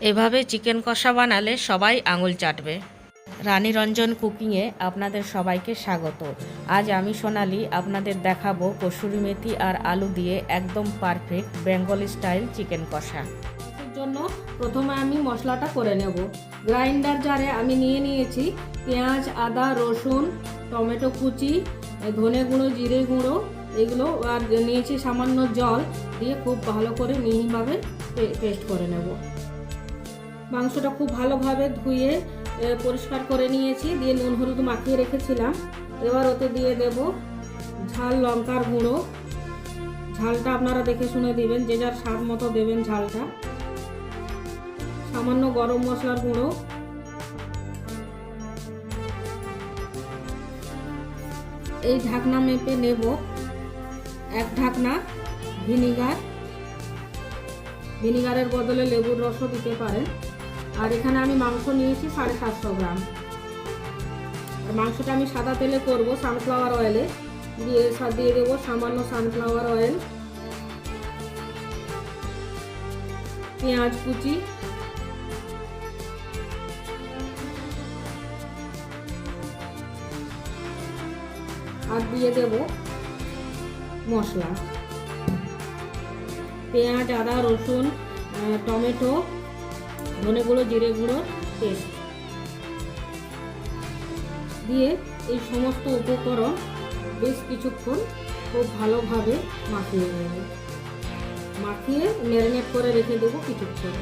এভাবে চিকেন কষা বানালে সবাই আঙুল চাটবে। রানী রঞ্জন কুকিংয়ে আপনাদের সবাইকে স্বাগত। আজ আমি সোনালি আপনাদের দেখাবো কসুরি মেথি আর আলু দিয়ে একদম পারফেক্ট বেঙ্গলি স্টাইল চিকেন কষা। এর জন্য প্রথমে আমি মশলাটা করে নেব। গ্রাইন্ডার জারে আমি নিয়েছি পেঁয়াজ, আদা, রসুন, টমেটো কুচি, ধনে গুঁড়ো, জিরে গুঁড়ো, এগুলো আর নিয়েছি সামান্য জল দিয়ে খুব ভালো করে মিহিভাবে পেস্ট করে নেব। মাংসটা খুব ভালোভাবে ধুয়ে পরিষ্কার করে নিয়েছি, দিয়ে নুন হলুদ মাখিয়ে রেখেছিলাম। এবার ওতে দিয়ে দেব ঝাল লঙ্কার গুঁড়ো। ঝালটা আপনারা দেখে শুনে দিবেন, যে যার স্বাদ মতো দেবেন ঝালটা। সামান্য গরম মশলার গুঁড়ো, এই ঢাকনা মেপে নেব এক ঢাকনা ভিনিগারের বদলে লেবুর রসও দিতে পারেন। আর এখানে আমি মাংস নিয়েছি 750 গ্রাম। আর মাংসটা আমি সাদা তেলে করব, সানফ্লাওয়ার অয়েলে। দিয়ে দেবো সামান্য সানফ্লাওয়ার অয়েল, পেঁয়াজ কুচি, আর দিয়ে দেব মশলা, পেঁয়াজ, আদা, রসুন, টমেটো, ধনে গুঁড়ো, জিরে গুঁড়ো পেস্ট দিয়ে এই সমস্ত উপকরণ বেশ কিছুক্ষণ খুব ভালোভাবে মাখিয়ে নেব। মাখিয়ে ম্যারিনেট করে রেখে দেবো কিছুক্ষণ।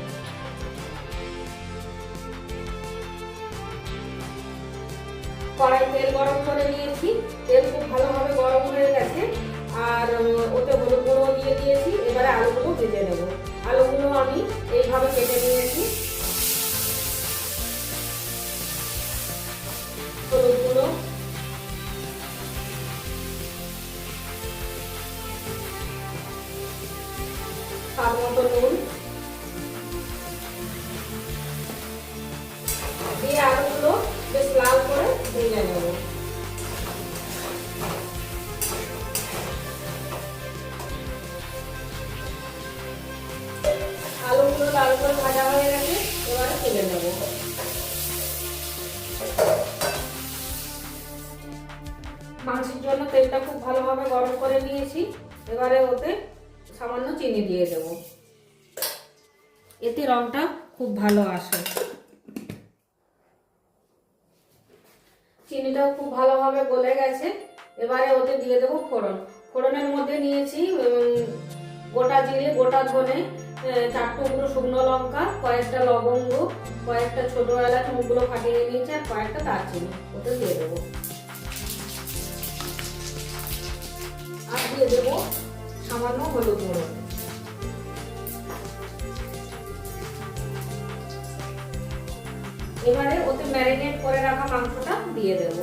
কড়াই তেল গরম করে নিয়েছি, তেল খুব ভালোভাবে গরম হয়ে গেছে। আর ওতে হলুদ গুঁড়ো দিয়ে দিয়েছি। এবারে আলুগুলো ভেজে নেব। আলুগুলো আমি এইভাবে কেটে নিয়েছি। হলুদ গুঁড়ো, স্বাদ মতো নুন দিয়ে আলুগুলো বেশ লাল করে ভেজে নেব। আলুগুলো লাল করে ভাজা হয়ে গেছে, এবারে তুলে নেব। মাংসের জন্য তেলটা খুব ভালোভাবে গরম করে নিয়েছি। এবারে ওতে সামান্য চিনি দিয়ে দেব, এতে রংটা খুব ভালো আসে। চিনিটাও খুব ভালোভাবে গলে গেছে। এবারে ওতে দিয়ে দেবো ফোড়ন। ফোড়নের মধ্যে নিয়েছি গোটা জিরে, গোটা ধনে, 4 টুকরো শুকনো লঙ্কা, কয়েকটা লবঙ্গ, কয়েকটা ছোট এলাচ মুখগুলো ফাটিয়ে নিয়েছি, আর কয়েকটা দারচিনি ওতে দিয়ে দেবো। আর দিয়ে দেবো সামান্য হলুদ গুঁড়ো। এবারে ওতে ম্যারিনেট করে রাখা মাংসটা দিয়ে দেব।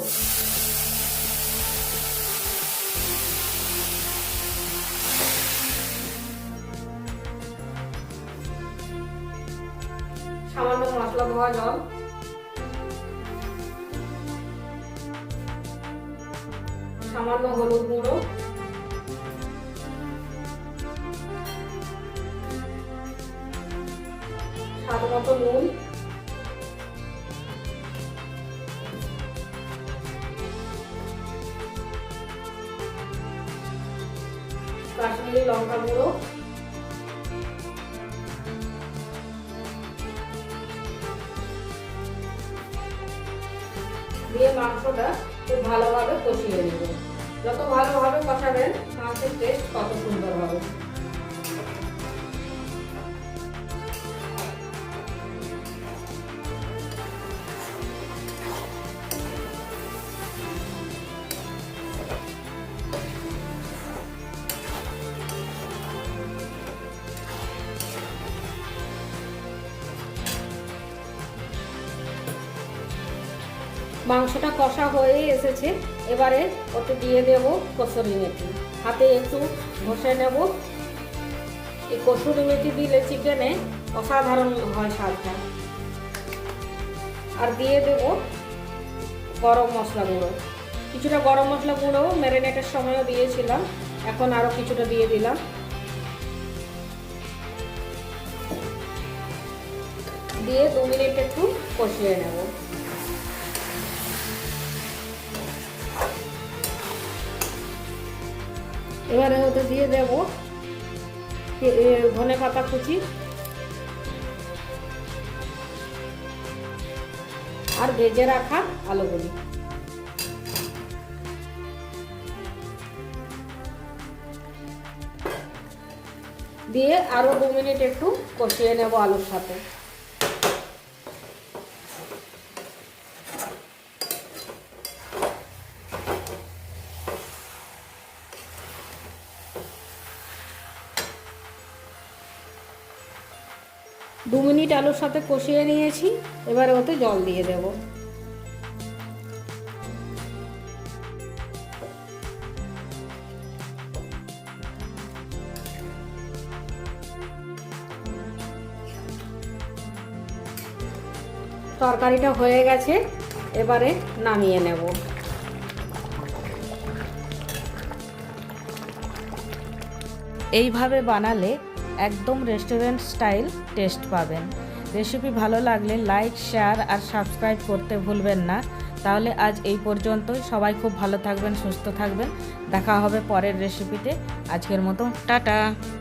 সামান্য মশলা ধোয়া জল, সামান্য হলুদ গুঁড়ো, স্বাদ মতো নুন, কাশ্মীরি লঙ্কা গুঁড়ো, দিয়ে মাংসটা খুব ভালোভাবে কষিয়ে নেব। যত ভালোভাবে কষাবেন মাংসের টেস্ট তত সুন্দর হবে। মাংসটা কষা হয়ে এসেছে। এবারে ওতে দিয়ে দেব কসুরি মেথি। হাতে একটু ঘষে নেব। এই কসুরি মেথি দিলে চিকেনে অসাধারণ হয় স্বাদটা। আর দিয়ে দেব গরম মশলা গুঁড়ো। কিছুটা গরম মশলা গুঁড়ো ম্যারিনেটের সময়ও দিয়েছিলাম, এখন আরও কিছুটা দিয়ে দিলাম। দিয়ে 2 মিনিট একটু কষিয়ে নেব। এবারে ওতে দিয়ে দেব ধনে পাতা কুচি আর ভেজে রাখা আলুগুলি। দিয়ে আরো 2 মিনিট একটু কষিয়ে নেব আলুর সাথে। দু মিনিট আলুর সাথে কষিয়ে নিয়েছি, এবারে ওতে জল দিয়ে দেব। তরকারিটা হয়ে গেছে, এবারে নামিয়ে নেব। এইভাবে বানালে একদম রেস্টুরেন্ট স্টাইল টেস্ট পাবেন। রেসিপি ভালো লাগলে লাইক, শেয়ার আর সাবস্ক্রাইব করতে ভুলবেন না। তাহলে আজ এই পর্যন্তই। সবাই খুব ভালো থাকবেন, সুস্থ থাকবেন। দেখা হবে পরের রেসিপিতে। আজকের মতো টাটা।